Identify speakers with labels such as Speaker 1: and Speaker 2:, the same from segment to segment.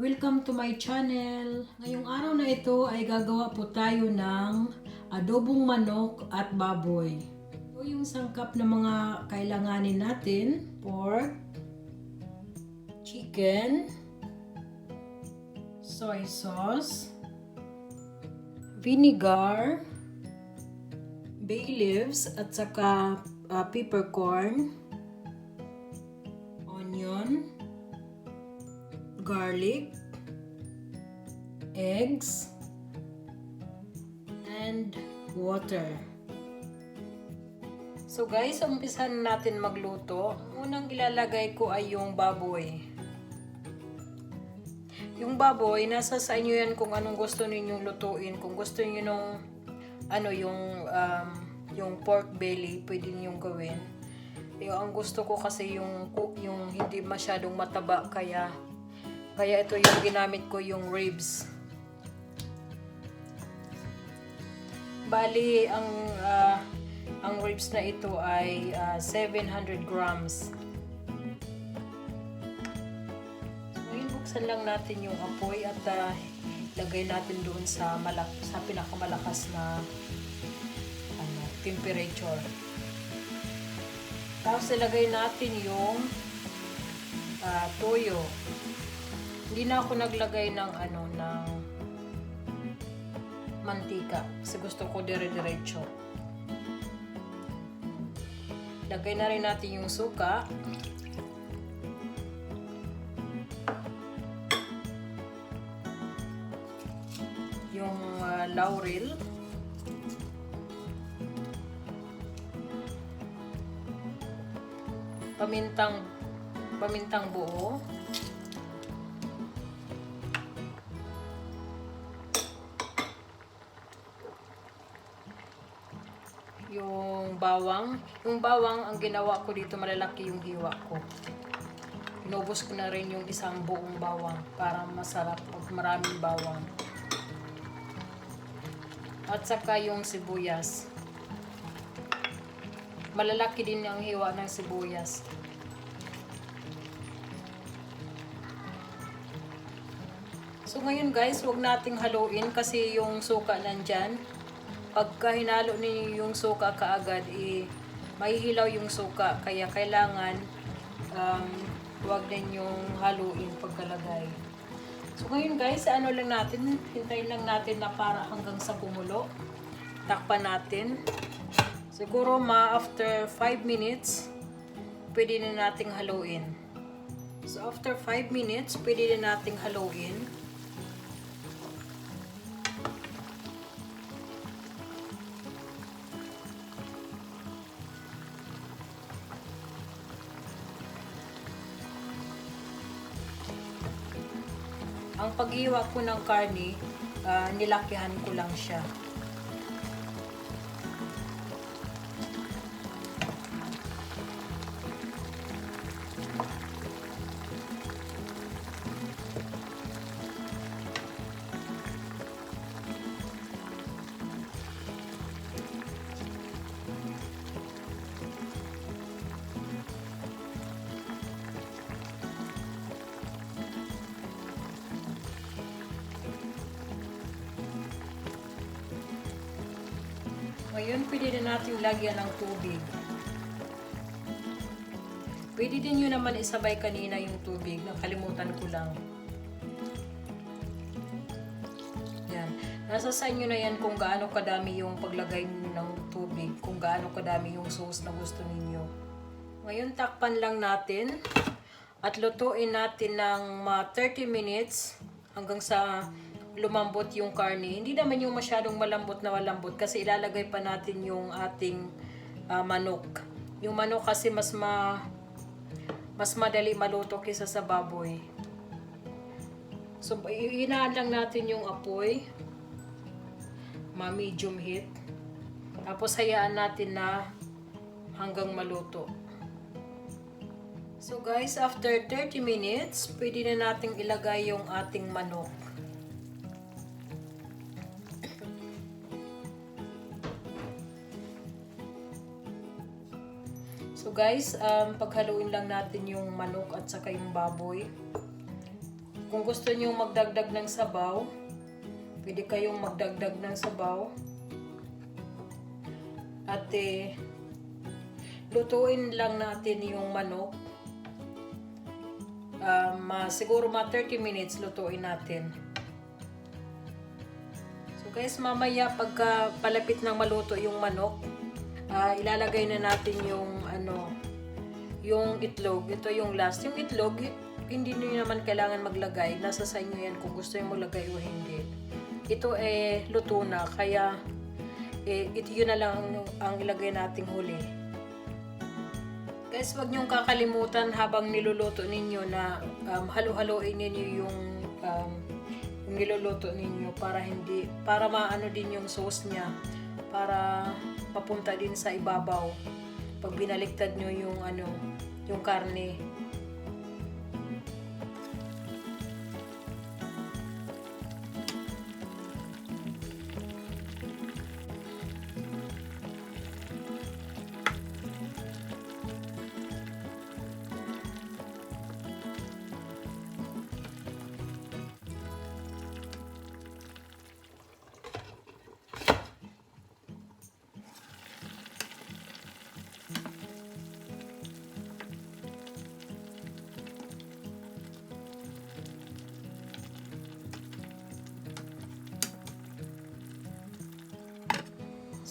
Speaker 1: Welcome to my channel. Ngayong araw na ito ay gagawa po tayo ng adobong manok at baboy. Ito yung sangkap na mga kailanganin natin: pork, chicken, soy sauce, vinegar, bay leaves at saka peppercorn, onion, garlic, eggs, and water. So guys, umpisan natin magluto. Unang ilalagay ko ay yung baboy. Yung baboy, nasa sa inyo yan kung anong gusto ninyong lutuin. Kung gusto niyo nung yung pork belly, pwede ninyong gawin. Ang gusto ko kasi yung hindi masyadong mataba, kaya ito yung ginamit ko, yung ribs. Bali, ang ribs na ito ay 700 grams. So, ngayon buksan lang natin yung apoy at lagay natin doon sa pinakamalakas na temperature. Tapos ilagay natin yung toyo. Hindi na ako naglagay ng mantika kasi gusto ko dire-diretso. Lagay na rin natin yung suka. Yung laurel. Pamintang buo. Yung bawang, ang ginawa ko dito, malalaki yung hiwa ko. Inubos ko na rin yung isang buong bawang para masarap pag maraming bawang. At saka yung sibuyas. Malalaki din ang hiwa ng sibuyas. So ngayon guys, huwag nating haluin kasi yung suka nandyan. Pagka hinalo niyo yung suka kaagad, mahihilaw yung suka. Kaya kailangan huwag ninyong haluin pagkalagay. So ngayon guys, hintayin lang natin na para hanggang sa kumulo. Takpan natin. Siguro after 5 minutes, pwede na nating haluin. So after 5 minutes, pwede na nating haluin. Ang paghiwa ko ng karne, nilakihan ko lang siya. Ngayon, pwede na natin lagyan ng tubig. Pwede din nyo naman isabay kanina yung tubig. Nakalimutan ko lang. Yan. Nasa sa inyo na yan kung gaano kadami yung paglagay ng tubig. Kung gaano kadami yung sauce na gusto ninyo. Ngayon, takpan lang natin. At lutuin natin ng 30 minutes hanggang sa lumambot yung karne. Hindi naman yung masyadong malambot kasi ilalagay pa natin yung ating manok. Yung manok kasi mas madali maluto kaysa sa baboy. So inaan lang natin yung apoy, medium heat. Tapos hayaan natin na hanggang maluto. So guys, after 30 minutes, pwede na nating ilagay yung ating manok. So guys, paghaluin lang natin yung manok at saka yung baboy. Kung gusto niyo magdagdag ng sabaw, pwede kayong magdagdag ng sabaw. At lutuin lang natin yung manok. Siguro mga 30 minutes lutuin natin. So guys, mamaya pagka palapit ng maluto yung manok, ilalagay na natin yung yung itlog. Ito yung last. Yung itlog, hindi niyo naman kailangan maglagay. Nasa sa inyo yan kung gusto niyo maglagay o hindi. Ito luto na, kaya ito yun na lang ang ilagay nating huli. Guys, wag niyong kakalimutan habang niluluto ninyo na halo-haloin ninyo yung niluluto ninyo para maano din yung sauce niya, para papunta din sa ibabaw pag binaliktad nyo yung karne.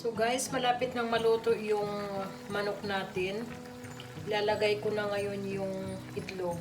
Speaker 1: So guys, malapit nang maluto yung manok natin. Ilalagay ko na ngayon yung itlog.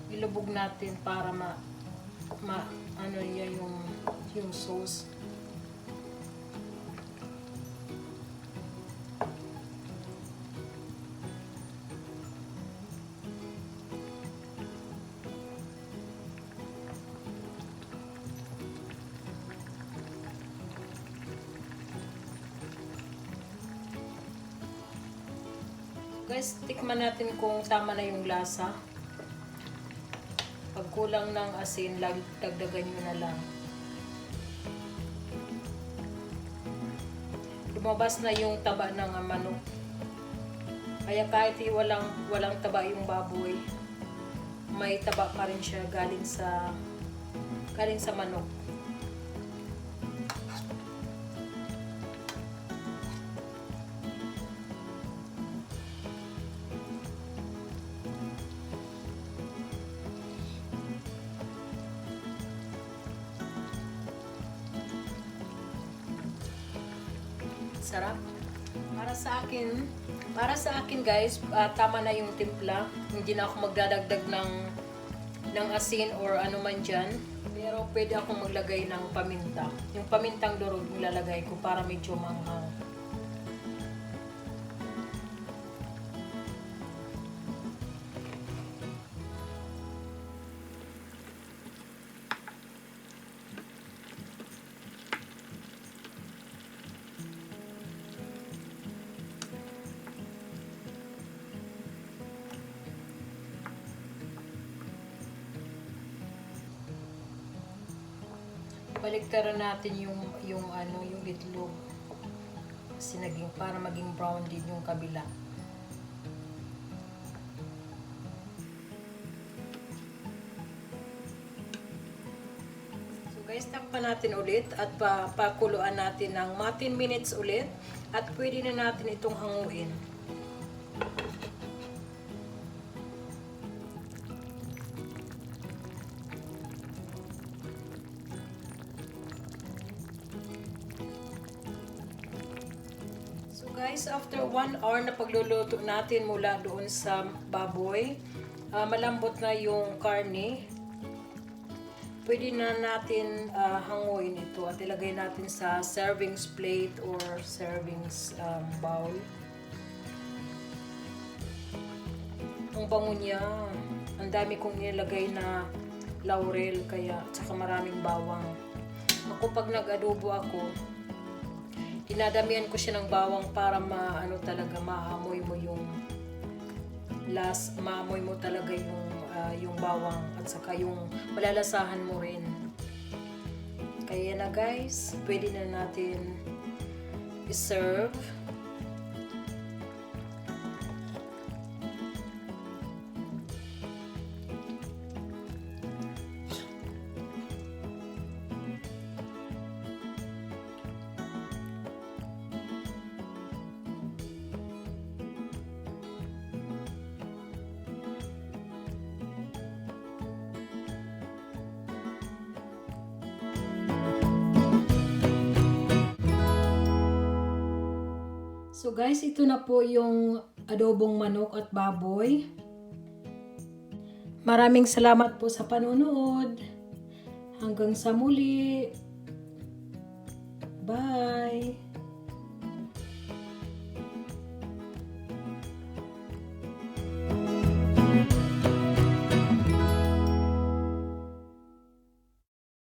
Speaker 1: Ilubog natin para ano yan yung sauce. Guys, tikman natin kung tama na yung lasa. Pag kulang ng asin, dagdagan nyo na lang. Lumabas na yung taba ng manok. Kaya kahit walang taba yung baboy, may taba pa rin siya galing sa manok. Sarap. Para sa akin guys, tama na yung timpla. Hindi na ako magdadagdag ng asin or ano man dyan. Pero pwede akong maglagay ng paminta. Yung pamintang durog nilalagay ko para medyo manghang. Baliktaran natin yung itlog. Kasi para maging brown din yung kabila. So guys, takpan natin ulit at pakuluan natin ng mga 10 minutes ulit at pwede na natin itong hanguin. Guys, after 1 hour na pagluluto natin mula doon sa baboy, malambot na yung karne. Pwede na natin hanguin ito at ilagay natin sa servings plate or servings bowl. Ang bango niya. Ang dami kong nilagay na laurel tsaka maraming bawang. Ako pag nag-adobo ako, dinadamihan ko siya ng bawang para maamoy mo talaga yung bawang at saka yung malalasahan mo rin. Kaya na guys, pwede na natin i-serve. So guys, ito na po yung adobong manok at baboy. Maraming salamat po sa panonood. Hanggang sa muli. Bye!